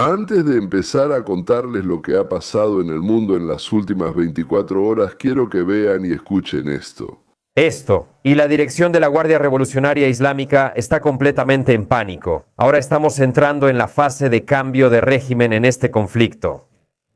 Antes de empezar a contarles lo que ha pasado en el mundo en las últimas 24 horas, quiero que vean y escuchen esto. Esto y la dirección de la Guardia Revolucionaria Islámica está completamente en pánico. Ahora estamos entrando en la fase de cambio de régimen en este conflicto.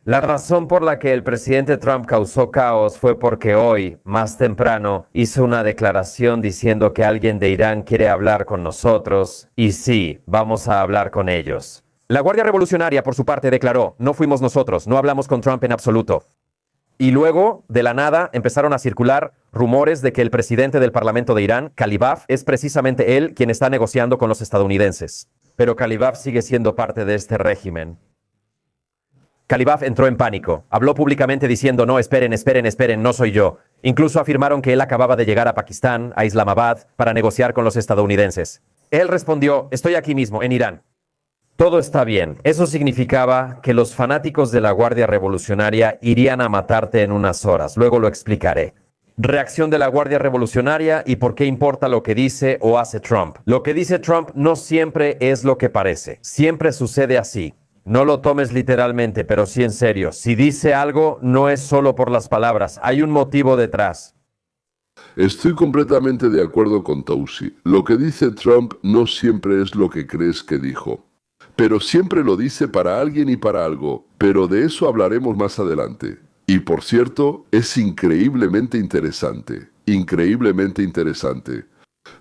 La razón por la que el presidente Trump causó caos fue porque hoy, más temprano, hizo una declaración diciendo que alguien de Irán quiere hablar con nosotros, y sí, vamos a hablar con ellos. La Guardia Revolucionaria, por su parte, declaró: no fuimos nosotros, no hablamos con Trump en absoluto. Y luego, de la nada, empezaron a circular rumores de que el presidente del Parlamento de Irán, Calibaf, es precisamente él quien está negociando con los estadounidenses. Pero Calibaf sigue siendo parte de este régimen. Calibaf entró en pánico. Habló públicamente diciendo: no, esperen, no soy yo. Incluso afirmaron que él acababa de llegar a Pakistán, a Islamabad, para negociar con los estadounidenses. Él respondió: estoy aquí mismo, en Irán. Todo está bien. Eso significaba que los fanáticos de la Guardia Revolucionaria irían a matarte en unas horas. Luego lo explicaré. Reacción de la Guardia Revolucionaria y por qué importa lo que dice o hace Trump. Lo que dice Trump no siempre es lo que parece. Siempre sucede así. No lo tomes literalmente, pero sí en serio. Si dice algo, no es solo por las palabras. Hay un motivo detrás. Estoy completamente de acuerdo con Tousi. Lo que dice Trump no siempre es lo que crees que dijo. Pero siempre lo dice para alguien y para algo. Pero de eso hablaremos más adelante. Y por cierto, es increíblemente interesante. Increíblemente interesante.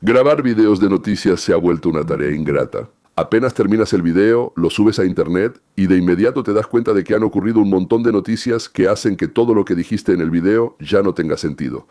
Grabar videos de noticias se ha vuelto una tarea ingrata. Apenas terminas el video, lo subes a internet y de inmediato te das cuenta de que han ocurrido un montón de noticias que hacen que todo lo que dijiste en el video ya no tenga sentido.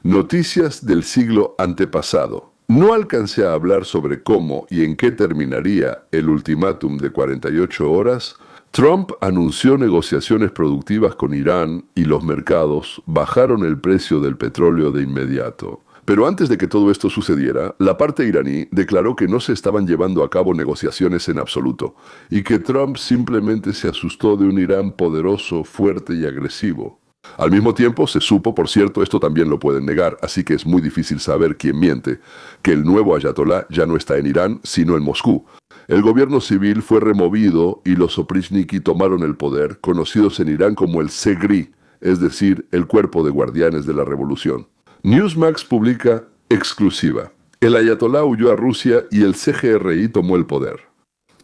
Noticias del siglo antepasado. No alcancé a hablar sobre cómo y en qué terminaría el ultimátum de 48 horas. Trump anunció negociaciones productivas con Irán y los mercados bajaron el precio del petróleo de inmediato. Pero antes de que todo esto sucediera, la parte iraní declaró que no se estaban llevando a cabo negociaciones en absoluto, y que Trump simplemente se asustó de un Irán poderoso, fuerte y agresivo. Al mismo tiempo, se supo, por cierto, esto también lo pueden negar, así que es muy difícil saber quién miente, que el nuevo ayatolá ya no está en Irán, sino en Moscú. El gobierno civil fue removido y los Oprichniki tomaron el poder, conocidos en Irán como el Segri, es decir, el cuerpo de guardianes de la revolución. Newsmax publica exclusiva. El ayatolá huyó a Rusia y el CGRI tomó el poder.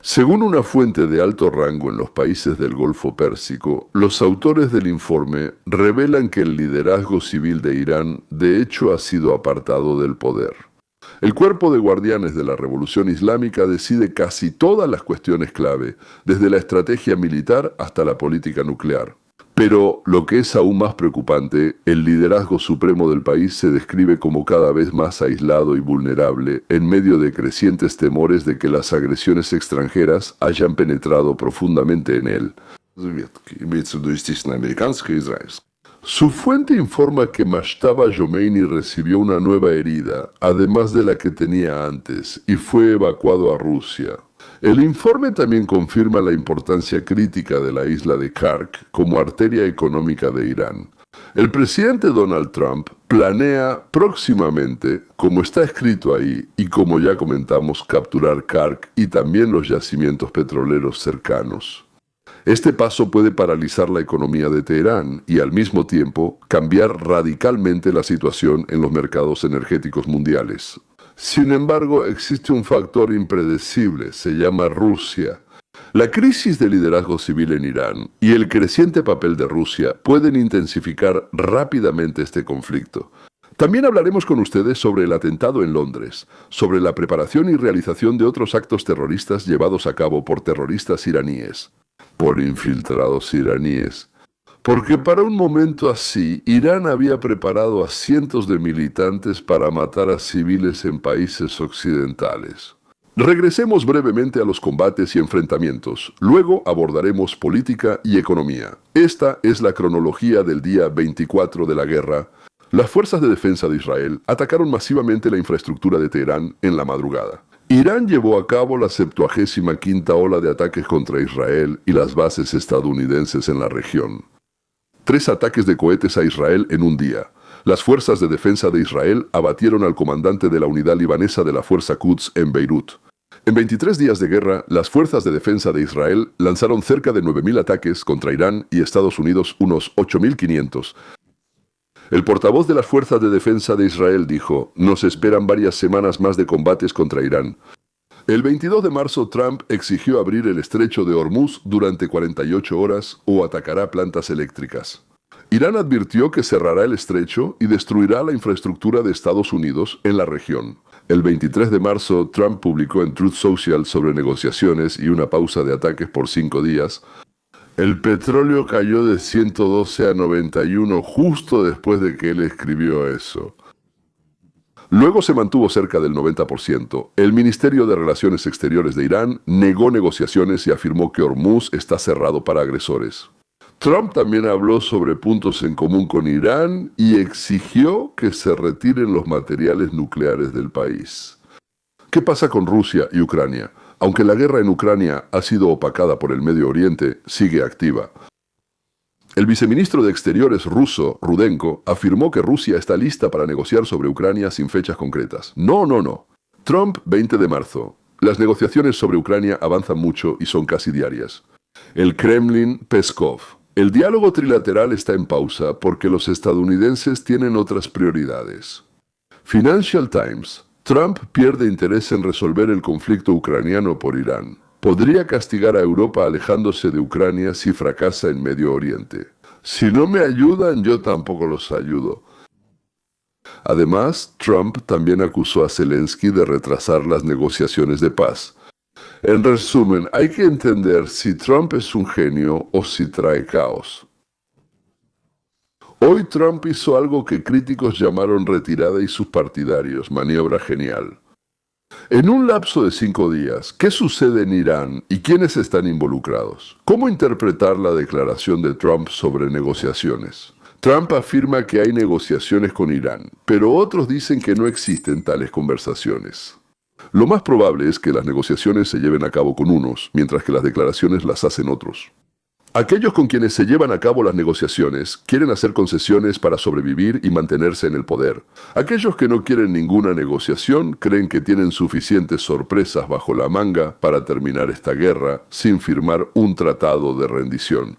Según una fuente de alto rango en los países del Golfo Pérsico, los autores del informe revelan que el liderazgo civil de Irán de hecho ha sido apartado del poder. El cuerpo de guardianes de la Revolución Islámica decide casi todas las cuestiones clave, desde la estrategia militar hasta la política nuclear. Pero, lo que es aún más preocupante, el liderazgo supremo del país se describe como cada vez más aislado y vulnerable en medio de crecientes temores de que las agresiones extranjeras hayan penetrado profundamente en él. Su fuente informa que Mashtaba Jomeini recibió una nueva herida, además de la que tenía antes, y fue evacuado a Rusia. El informe también confirma la importancia crítica de la isla de Kark como arteria económica de Irán. El presidente Donald Trump planea próximamente, como está escrito ahí, y como ya comentamos, capturar Kark y también los yacimientos petroleros cercanos. Este paso puede paralizar la economía de Teherán y al mismo tiempo cambiar radicalmente la situación en los mercados energéticos mundiales. Sin embargo, existe un factor impredecible, se llama Rusia. La crisis de liderazgo civil en Irán y el creciente papel de Rusia pueden intensificar rápidamente este conflicto. También hablaremos con ustedes sobre el atentado en Londres, sobre la preparación y realización de otros actos terroristas llevados a cabo por terroristas iraníes, por infiltrados iraníes. Porque para un momento así, Irán había preparado a cientos de militantes para matar a civiles en países occidentales. Regresemos brevemente a los combates y enfrentamientos. Luego abordaremos política y economía. Esta es la cronología del día 24 de la guerra. Las fuerzas de defensa de Israel atacaron masivamente la infraestructura de Teherán en la madrugada. Irán llevó a cabo la 75ª ola de ataques contra Israel y las bases estadounidenses en la región. 3 ataques de cohetes a Israel en un día. Las fuerzas de defensa de Israel abatieron al comandante de la unidad libanesa de la Fuerza Quds en Beirut. En 23 días de guerra, las fuerzas de defensa de Israel lanzaron cerca de 9.000 ataques contra Irán y Estados Unidos unos 8.500. El portavoz de las fuerzas de defensa de Israel dijo: "Nos esperan varias semanas más de combates contra Irán". El 22 de marzo, Trump exigió abrir el estrecho de Hormuz durante 48 horas o atacará plantas eléctricas. Irán advirtió que cerrará el estrecho y destruirá la infraestructura de Estados Unidos en la región. El 23 de marzo, Trump publicó en Truth Social sobre negociaciones y una pausa de ataques por 5 días. El petróleo cayó de 112 a 91 justo después de que él escribió eso. Luego se mantuvo cerca del 90%. El Ministerio de Relaciones Exteriores de Irán negó negociaciones y afirmó que Hormuz está cerrado para agresores. Trump también habló sobre puntos en común con Irán y exigió que se retiren los materiales nucleares del país. ¿Qué pasa con Rusia y Ucrania? Aunque la guerra en Ucrania ha sido opacada por el Medio Oriente, sigue activa. El viceministro de Exteriores ruso, Rudenko, afirmó que Rusia está lista para negociar sobre Ucrania sin fechas concretas. No. Trump, 20 de marzo. Las negociaciones sobre Ucrania avanzan mucho y son casi diarias. El Kremlin, Peskov. El diálogo trilateral está en pausa porque los estadounidenses tienen otras prioridades. Financial Times. Trump pierde interés en resolver el conflicto ucraniano por Irán. Podría castigar a Europa alejándose de Ucrania si fracasa en Medio Oriente. Si no me ayudan, yo tampoco los ayudo. Además, Trump también acusó a Zelensky de retrasar las negociaciones de paz. En resumen, hay que entender si Trump es un genio o si trae caos. Hoy Trump hizo algo que críticos llamaron retirada y sus partidarios, maniobra genial. En un lapso de 5 días, ¿qué sucede en Irán y quiénes están involucrados? ¿Cómo interpretar la declaración de Trump sobre negociaciones? Trump afirma que hay negociaciones con Irán, pero otros dicen que no existen tales conversaciones. Lo más probable es que las negociaciones se lleven a cabo con unos, mientras que las declaraciones las hacen otros. Aquellos con quienes se llevan a cabo las negociaciones quieren hacer concesiones para sobrevivir y mantenerse en el poder. Aquellos que no quieren ninguna negociación creen que tienen suficientes sorpresas bajo la manga para terminar esta guerra sin firmar un tratado de rendición.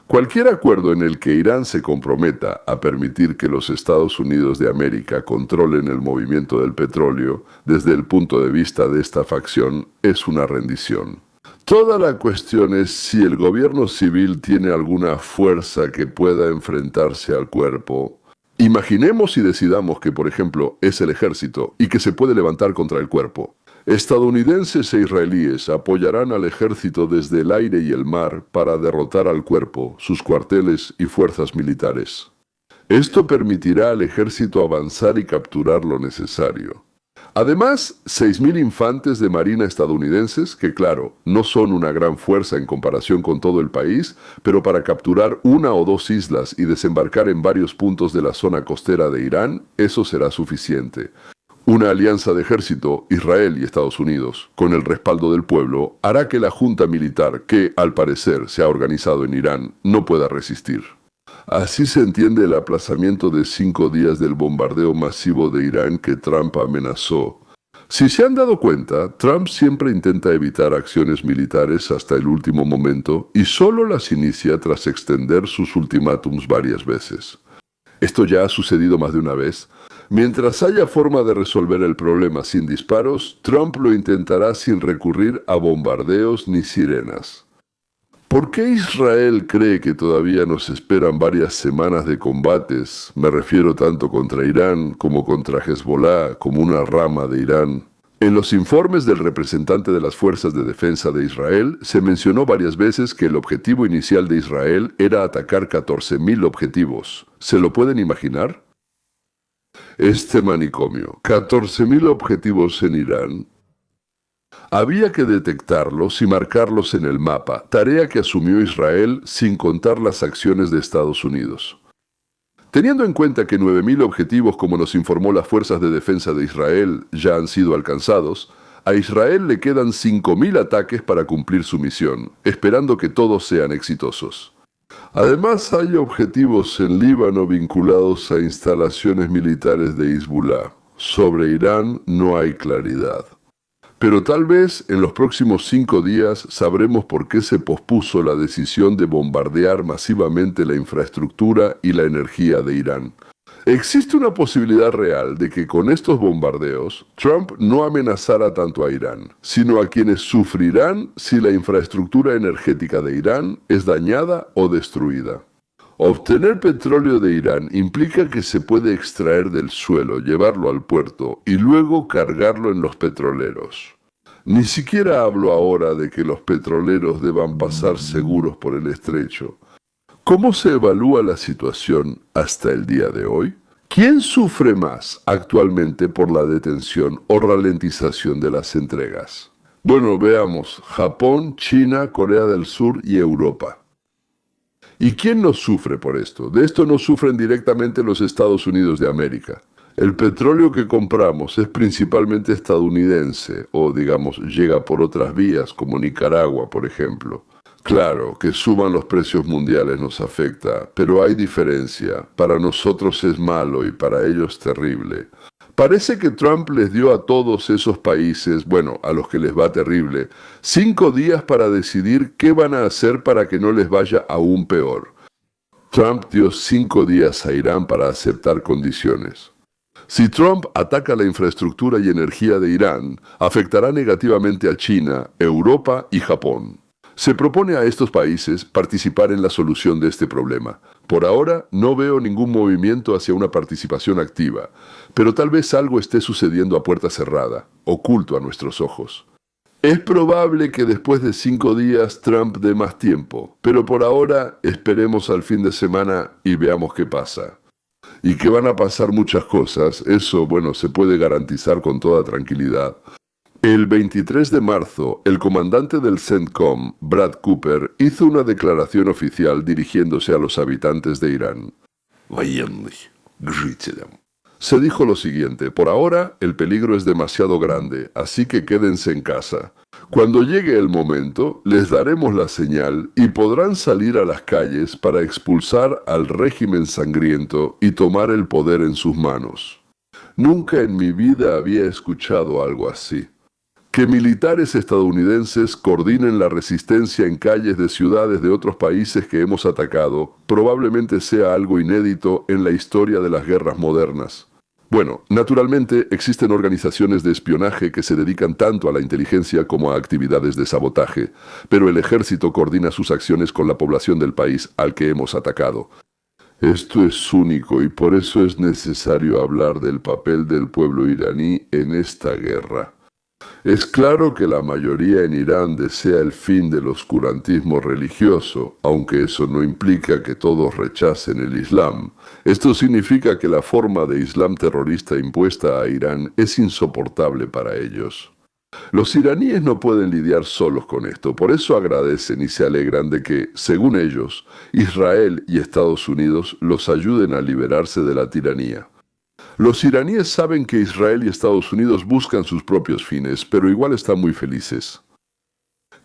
Cualquier acuerdo en el que Irán se comprometa a permitir que los Estados Unidos de América controlen el movimiento del petróleo, desde el punto de vista de esta facción, es una rendición. Toda la cuestión es si el gobierno civil tiene alguna fuerza que pueda enfrentarse al cuerpo. Imaginemos y decidamos que, por ejemplo, es el ejército y que se puede levantar contra el cuerpo. Estadounidenses e israelíes apoyarán al ejército desde el aire y el mar para derrotar al cuerpo, sus cuarteles y fuerzas militares. Esto permitirá al ejército avanzar y capturar lo necesario. Además, 6.000 infantes de marina estadounidenses, que claro, no son una gran fuerza en comparación con todo el país, pero para capturar 1 o 2 islas y desembarcar en varios puntos de la zona costera de Irán, eso será suficiente. Una alianza de ejército, Israel y Estados Unidos, con el respaldo del pueblo, hará que la junta militar que, al parecer, se ha organizado en Irán, no pueda resistir. Así se entiende el aplazamiento de 5 días del bombardeo masivo de Irán que Trump amenazó. Si se han dado cuenta, Trump siempre intenta evitar acciones militares hasta el último momento y solo las inicia tras extender sus ultimátums varias veces. Esto ya ha sucedido más de una vez. Mientras haya forma de resolver el problema sin disparos, Trump lo intentará sin recurrir a bombardeos ni sirenas. ¿Por qué Israel cree que todavía nos esperan varias semanas de combates? Me refiero tanto contra Irán como contra Hezbollah, como una rama de Irán. En los informes del representante de las Fuerzas de Defensa de Israel, se mencionó varias veces que el objetivo inicial de Israel era atacar 14.000 objetivos. ¿Se lo pueden imaginar? Este manicomio, 14.000 objetivos en Irán. Había que detectarlos y marcarlos en el mapa, tarea que asumió Israel sin contar las acciones de Estados Unidos. Teniendo en cuenta que 9.000 objetivos, como nos informó las Fuerzas de Defensa de Israel, ya han sido alcanzados, a Israel le quedan 5.000 ataques para cumplir su misión, esperando que todos sean exitosos. Además, hay objetivos en Líbano vinculados a instalaciones militares de Hezbollah. Sobre Irán no hay claridad. Pero tal vez en los próximos 5 días sabremos por qué se pospuso la decisión de bombardear masivamente la infraestructura y la energía de Irán. Existe una posibilidad real de que con estos bombardeos Trump no amenazara tanto a Irán, sino a quienes sufrirán si la infraestructura energética de Irán es dañada o destruida. Obtener petróleo de Irán implica que se puede extraer del suelo, llevarlo al puerto y luego cargarlo en los petroleros. Ni siquiera hablo ahora de que los petroleros deban pasar seguros por el estrecho. ¿Cómo se evalúa la situación hasta el día de hoy? ¿Quién sufre más actualmente por la detención o ralentización de las entregas? Bueno, veamos: Japón, China, Corea del Sur y Europa. ¿Y quién no sufre por esto? De esto no sufren directamente los Estados Unidos de América. El petróleo que compramos es principalmente estadounidense, o digamos, llega por otras vías, como Nicaragua, por ejemplo. Claro, que suban los precios mundiales nos afecta, pero hay diferencia. Para nosotros es malo y para ellos terrible. Parece que Trump les dio a todos esos países, bueno, a los que les va terrible, 5 días para decidir qué van a hacer para que no les vaya aún peor. Trump dio 5 días a Irán para aceptar condiciones. Si Trump ataca la infraestructura y energía de Irán, afectará negativamente a China, Europa y Japón. Se propone a estos países participar en la solución de este problema. Por ahora no veo ningún movimiento hacia una participación activa, pero tal vez algo esté sucediendo a puerta cerrada, oculto a nuestros ojos. Es probable que después de 5 días Trump dé más tiempo, pero por ahora esperemos al fin de semana y veamos qué pasa. Y que van a pasar muchas cosas, eso, bueno, se puede garantizar con toda tranquilidad. El 23 de marzo, el comandante del CENTCOM, Brad Cooper, hizo una declaración oficial dirigiéndose a los habitantes de Irán. Se dijo lo siguiente: por ahora el peligro es demasiado grande, así que quédense en casa. Cuando llegue el momento, les daremos la señal y podrán salir a las calles para expulsar al régimen sangriento y tomar el poder en sus manos. Nunca en mi vida había escuchado algo así. Que militares estadounidenses coordinen la resistencia en calles de ciudades de otros países que hemos atacado probablemente sea algo inédito en la historia de las guerras modernas. Bueno, naturalmente existen organizaciones de espionaje que se dedican tanto a la inteligencia como a actividades de sabotaje, pero el ejército coordina sus acciones con la población del país al que hemos atacado. Esto es único y por eso es necesario hablar del papel del pueblo iraní en esta guerra. Es claro que la mayoría en Irán desea el fin del oscurantismo religioso, aunque eso no implica que todos rechacen el Islam. Esto significa que la forma de Islam terrorista impuesta a Irán es insoportable para ellos. Los iraníes no pueden lidiar solos con esto, por eso agradecen y se alegran de que, según ellos, Israel y Estados Unidos los ayuden a liberarse de la tiranía. Los iraníes saben que Israel y Estados Unidos buscan sus propios fines, pero igual están muy felices.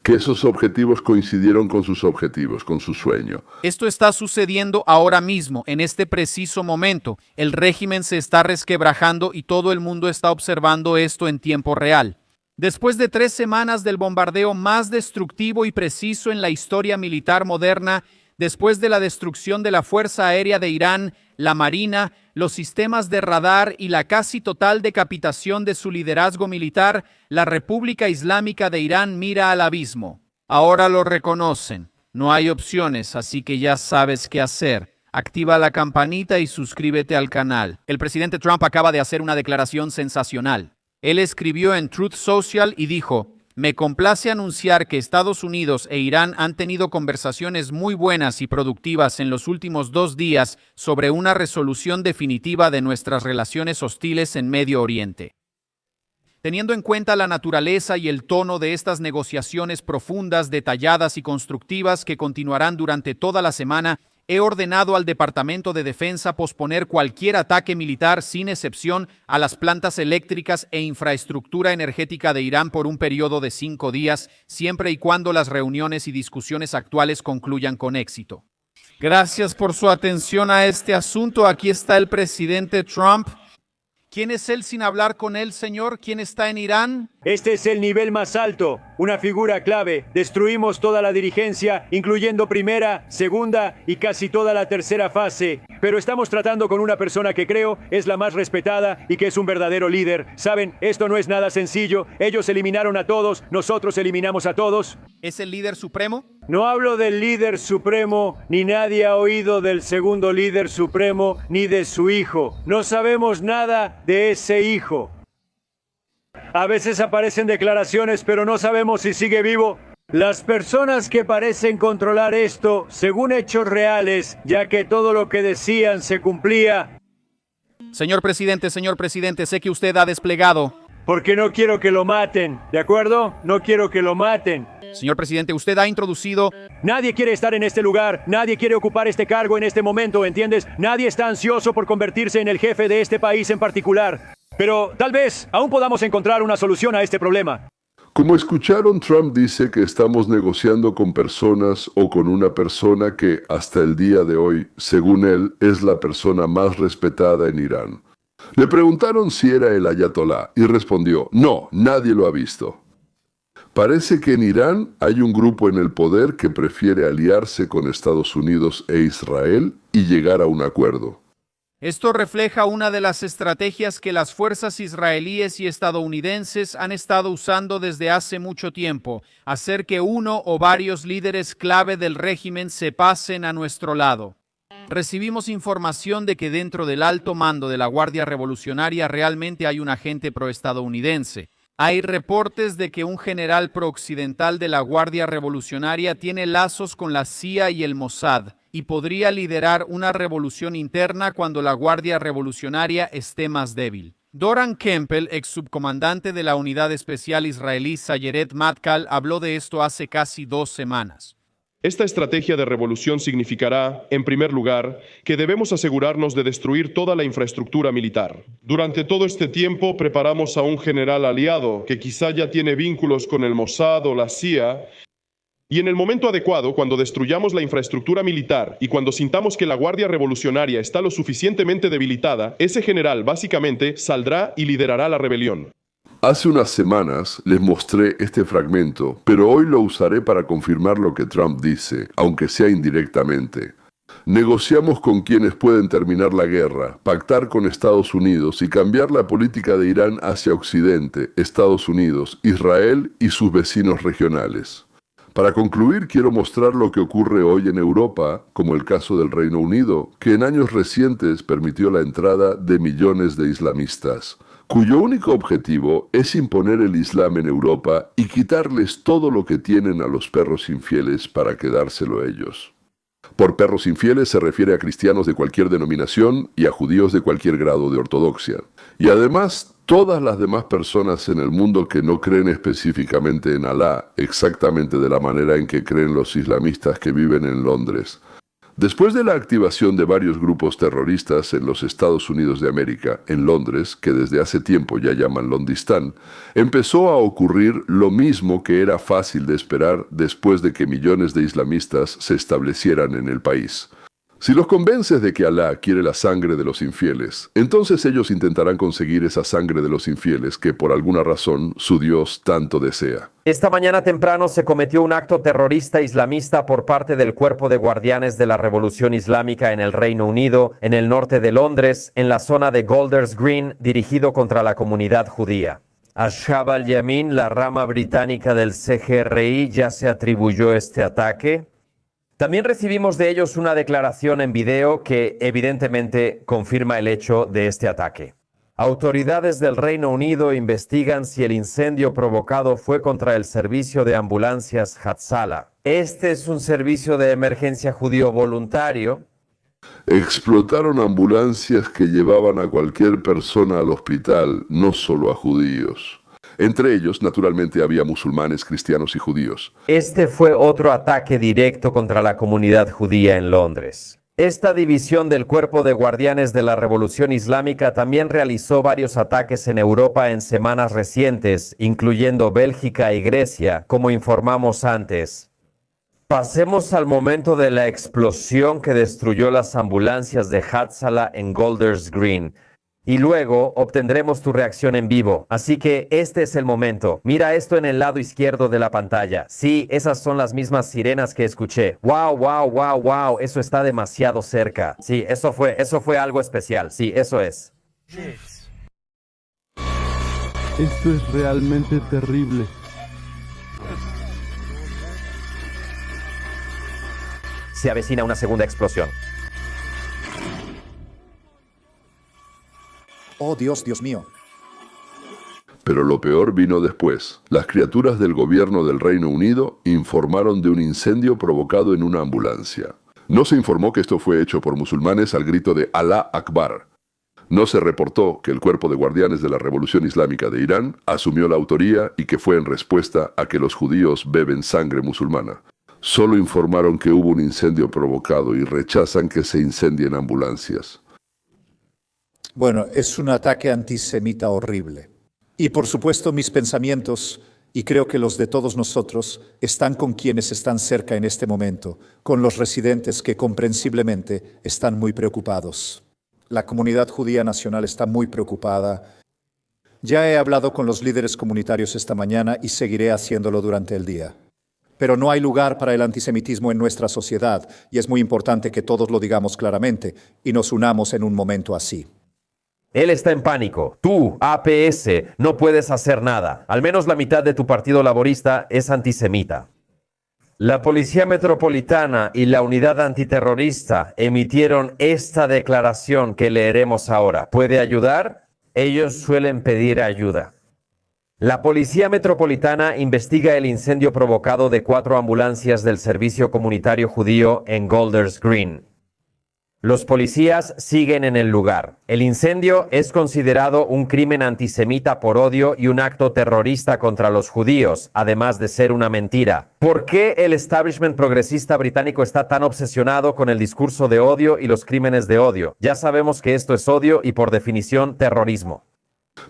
Que esos objetivos coincidieron con sus objetivos, con su sueño. Esto está sucediendo ahora mismo, en este preciso momento. El régimen se está resquebrajando y todo el mundo está observando esto en tiempo real. Después de 3 semanas del bombardeo más destructivo y preciso en la historia militar moderna, después de la destrucción de la Fuerza Aérea de Irán, la Marina, los sistemas de radar y la casi total decapitación de su liderazgo militar, la República Islámica de Irán mira al abismo. Ahora lo reconocen. No hay opciones, así que ya sabes qué hacer. Activa la campanita y suscríbete al canal. El presidente Trump acaba de hacer una declaración sensacional. Él escribió en Truth Social y dijo: me complace anunciar que Estados Unidos e Irán han tenido conversaciones muy buenas y productivas en los últimos 2 días sobre una resolución definitiva de nuestras relaciones hostiles en Medio Oriente. Teniendo en cuenta la naturaleza y el tono de estas negociaciones profundas, detalladas y constructivas que continuarán durante toda la semana, he ordenado al Departamento de Defensa posponer cualquier ataque militar sin excepción a las plantas eléctricas e infraestructura energética de Irán por un periodo de 5 días, siempre y cuando las reuniones y discusiones actuales concluyan con éxito. Gracias por su atención a este asunto. Aquí está el presidente Trump. ¿Quién es él sin hablar con él, señor? ¿Quién está en Irán? Este es el nivel más alto, una figura clave. Destruimos toda la dirigencia, incluyendo primera, segunda y casi toda la tercera fase. Pero estamos tratando con una persona que creo es la más respetada y que es un verdadero líder. Saben, esto no es nada sencillo. Ellos eliminaron a todos, nosotros eliminamos a todos. ¿Es el líder supremo? No hablo del líder supremo, ni nadie ha oído del segundo líder supremo, ni de su hijo. No sabemos nada de ese hijo. A veces aparecen declaraciones, pero no sabemos si sigue vivo. Las personas que parecen controlar esto, según hechos reales, ya que todo lo que decían se cumplía. Señor presidente, sé que usted ha desplegado. Porque no quiero que lo maten, ¿de acuerdo? No quiero que lo maten. Señor presidente, usted ha introducido... Nadie quiere estar en este lugar, nadie quiere ocupar este cargo en este momento, ¿entiendes? Nadie está ansioso por convertirse en el jefe de este país en particular. Pero tal vez aún podamos encontrar una solución a este problema. Como escucharon, Trump dice que estamos negociando con personas o con una persona que hasta el día de hoy, según él, es la persona más respetada en Irán. Le preguntaron si era el ayatolá y respondió, no, nadie lo ha visto. Parece que en Irán hay un grupo en el poder que prefiere aliarse con Estados Unidos e Israel y llegar a un acuerdo. Esto refleja una de las estrategias que las fuerzas israelíes y estadounidenses han estado usando desde hace mucho tiempo, hacer que uno o varios líderes clave del régimen se pasen a nuestro lado. Recibimos información de que dentro del alto mando de la Guardia Revolucionaria realmente hay un agente proestadounidense. Hay reportes de que un general prooccidental de la Guardia Revolucionaria tiene lazos con la CIA y el Mossad y podría liderar una revolución interna cuando la Guardia Revolucionaria esté más débil. Doran Kempel, ex subcomandante de la Unidad Especial Israelí Sayeret Matkal, habló de esto hace casi 2 semanas. Esta estrategia de revolución significará, en primer lugar, que debemos asegurarnos de destruir toda la infraestructura militar. Durante todo este tiempo preparamos a un general aliado que quizá ya tiene vínculos con el Mossad o la CIA, y en el momento adecuado, cuando destruyamos la infraestructura militar y cuando sintamos que la Guardia Revolucionaria está lo suficientemente debilitada, ese general básicamente saldrá y liderará la rebelión. Hace unas semanas les mostré este fragmento, pero hoy lo usaré para confirmar lo que Trump dice, aunque sea indirectamente. Negociamos con quienes pueden terminar la guerra, pactar con Estados Unidos y cambiar la política de Irán hacia Occidente, Estados Unidos, Israel y sus vecinos regionales. Para concluir, quiero mostrar lo que ocurre hoy en Europa, como el caso del Reino Unido, que en años recientes permitió la entrada de millones de islamistas, cuyo único objetivo es imponer el Islam en Europa y quitarles todo lo que tienen a los perros infieles para quedárselo ellos. Por perros infieles se refiere a cristianos de cualquier denominación y a judíos de cualquier grado de ortodoxia. Y además, todas las demás personas en el mundo que no creen específicamente en Alá, exactamente de la manera en que creen los islamistas que viven en Londres. Después de la activación de varios grupos terroristas en los Estados Unidos de América, en Londres, que desde hace tiempo ya llaman Londistán, empezó a ocurrir lo mismo que era fácil de esperar después de que millones de islamistas se establecieran en el país. Si los convences de que Alá quiere la sangre de los infieles, entonces ellos intentarán conseguir esa sangre de los infieles que por alguna razón su Dios tanto desea. Esta mañana temprano se cometió un acto terrorista islamista por parte del Cuerpo de Guardianes de la Revolución Islámica en el Reino Unido, en el norte de Londres, en la zona de Golders Green, dirigido contra la comunidad judía. Ashab al-Yamin, la rama británica del CGRI, ya se atribuyó este ataque. También recibimos de ellos una declaración en video que evidentemente confirma el hecho de este ataque. Autoridades del Reino Unido investigan si el incendio provocado fue contra el servicio de ambulancias Hatzalah. Este es un servicio de emergencia judío voluntario. Explotaron ambulancias que llevaban a cualquier persona al hospital, no solo a judíos. Entre ellos, naturalmente, había musulmanes, cristianos y judíos. Este fue otro ataque directo contra la comunidad judía en Londres. Esta división del Cuerpo de Guardianes de la Revolución Islámica también realizó varios ataques en Europa en semanas recientes, incluyendo Bélgica y Grecia, como informamos antes. Pasemos al momento de la explosión que destruyó las ambulancias de Hatzalah en Golders Green. Y luego obtendremos tu reacción en vivo. Así que este es el momento. Mira esto en el lado izquierdo de la pantalla. Sí, esas son las mismas sirenas que escuché. Wow, wow, wow, wow. Eso está demasiado cerca. Sí, eso fue algo especial. Sí, eso es. Esto es realmente terrible. Se avecina una segunda explosión. Oh, Dios, Dios mío. Pero lo peor vino después. Las criaturas del gobierno del Reino Unido informaron de un incendio provocado en una ambulancia. No se informó que esto fue hecho por musulmanes al grito de Alá Akbar. No se reportó que el Cuerpo de Guardianes de la Revolución Islámica de Irán asumió la autoría y que fue en respuesta a que los judíos beben sangre musulmana. Solo informaron que hubo un incendio provocado y rechazan que se incendien ambulancias. Bueno, es un ataque antisemita horrible. Y por supuesto mis pensamientos, y creo que los de todos nosotros, están con quienes están cerca en este momento, con los residentes que comprensiblemente están muy preocupados. La comunidad judía nacional está muy preocupada. Ya he hablado con los líderes comunitarios esta mañana y seguiré haciéndolo durante el día. Pero no hay lugar para el antisemitismo en nuestra sociedad, y es muy importante que todos lo digamos claramente y nos unamos en un momento así. Él está en pánico. Tú, APS, no puedes hacer nada. Al menos la mitad de tu partido laborista es antisemita. La Policía Metropolitana y la Unidad Antiterrorista emitieron esta declaración que leeremos ahora. ¿Puede ayudar? Ellos suelen pedir ayuda. La Policía Metropolitana investiga el incendio provocado de 4 ambulancias del Servicio Comunitario Judío en Golders Green. Los policías siguen en el lugar. El incendio es considerado un crimen antisemita por odio y un acto terrorista contra los judíos, además de ser una mentira. ¿Por qué el establishment progresista británico está tan obsesionado con el discurso de odio y los crímenes de odio? Ya sabemos que esto es odio y por definición terrorismo.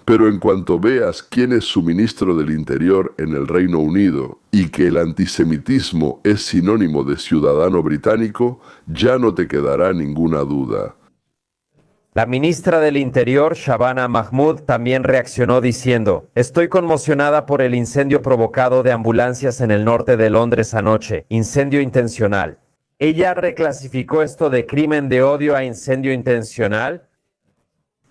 Pero en cuanto veas quién es su ministro del Interior en el Reino Unido y que el antisemitismo es sinónimo de ciudadano británico, ya no te quedará ninguna duda. La ministra del Interior, Shabana Mahmood, también reaccionó diciendo: "Estoy conmocionada por el incendio provocado de ambulancias en el norte de Londres anoche. Incendio intencional". Ella reclasificó esto de crimen de odio a incendio intencional.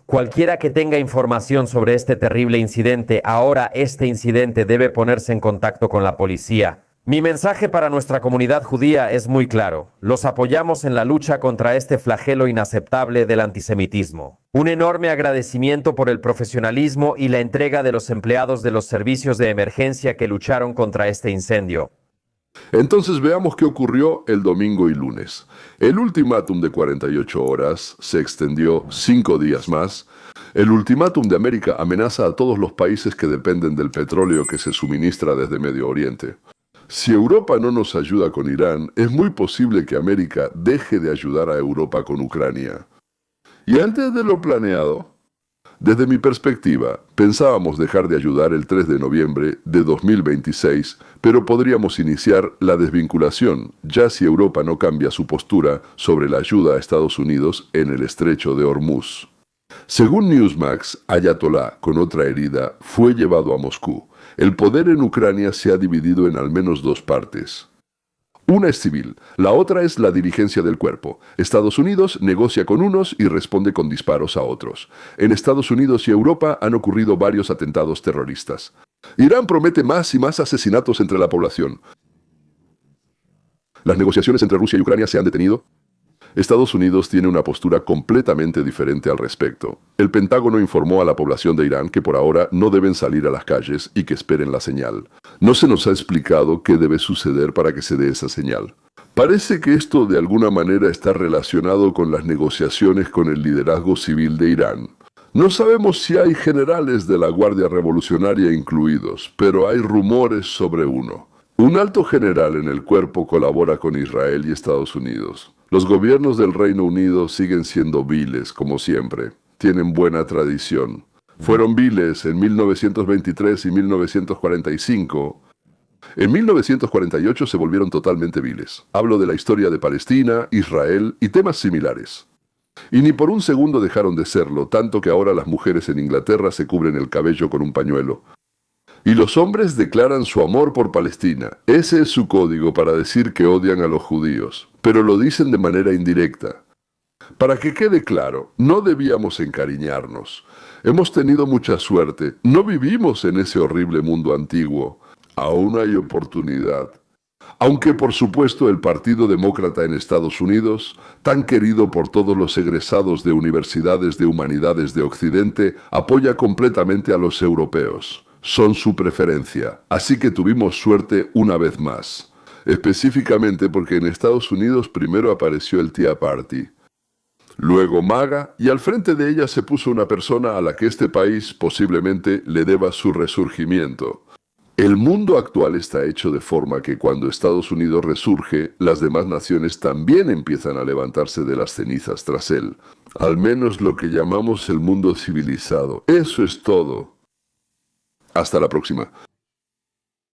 Cualquiera que tenga información sobre este terrible incidente, ahora este incidente debe ponerse en contacto con la policía. Mi mensaje para nuestra comunidad judía es muy claro. Los apoyamos en la lucha contra este flagelo inaceptable del antisemitismo. Un enorme agradecimiento por el profesionalismo y la entrega de los empleados de los servicios de emergencia que lucharon contra este incendio. Entonces veamos qué ocurrió el domingo y lunes. El ultimátum de 48 horas se extendió 5 días más. El ultimátum de América amenaza a todos los países que dependen del petróleo que se suministra desde Medio Oriente. Si Europa no nos ayuda con Irán, es muy posible que América deje de ayudar a Europa con Ucrania. Y antes de lo planeado, desde mi perspectiva, pensábamos dejar de ayudar el 3 de noviembre de 2026, pero podríamos iniciar la desvinculación, ya si Europa no cambia su postura sobre la ayuda a Estados Unidos en el estrecho de Hormuz. Según Newsmax, Ayatollah, con otra herida, fue llevado a Moscú. El poder en Ucrania se ha dividido en al menos 2 partes. Una es civil, la otra es la dirigencia del cuerpo. Estados Unidos negocia con unos y responde con disparos a otros. En Estados Unidos y Europa han ocurrido varios atentados terroristas. Irán promete más y más asesinatos entre la población. Las negociaciones entre Rusia y Ucrania se han detenido. Estados Unidos tiene una postura completamente diferente al respecto. El Pentágono informó a la población de Irán que por ahora no deben salir a las calles y que esperen la señal. No se nos ha explicado qué debe suceder para que se dé esa señal. Parece que esto de alguna manera está relacionado con las negociaciones con el liderazgo civil de Irán. No sabemos si hay generales de la Guardia Revolucionaria incluidos, pero hay rumores sobre uno. Un alto general en el cuerpo colabora con Israel y Estados Unidos. Los gobiernos del Reino Unido siguen siendo viles, como siempre. Tienen buena tradición. Fueron viles en 1923 y 1945. En 1948 se volvieron totalmente viles. Hablo de la historia de Palestina, Israel y temas similares. Y ni por un segundo dejaron de serlo, tanto que ahora las mujeres en Inglaterra se cubren el cabello con un pañuelo. Y los hombres declaran su amor por Palestina. Ese es su código para decir que odian a los judíos, pero lo dicen de manera indirecta. Para que quede claro, no debíamos encariñarnos. Hemos tenido mucha suerte, no vivimos en ese horrible mundo antiguo. Aún hay oportunidad. Aunque por supuesto el Partido Demócrata en Estados Unidos, tan querido por todos los egresados de universidades de humanidades de Occidente, apoya completamente a los europeos. Son su preferencia, así que tuvimos suerte una vez más. Específicamente porque en Estados Unidos primero apareció el Tea Party, luego MAGA, y al frente de ella se puso una persona a la que este país posiblemente le deba su resurgimiento. El mundo actual está hecho de forma que cuando Estados Unidos resurge, las demás naciones también empiezan a levantarse de las cenizas tras él. Al menos lo que llamamos el mundo civilizado. Eso es todo. Hasta la próxima.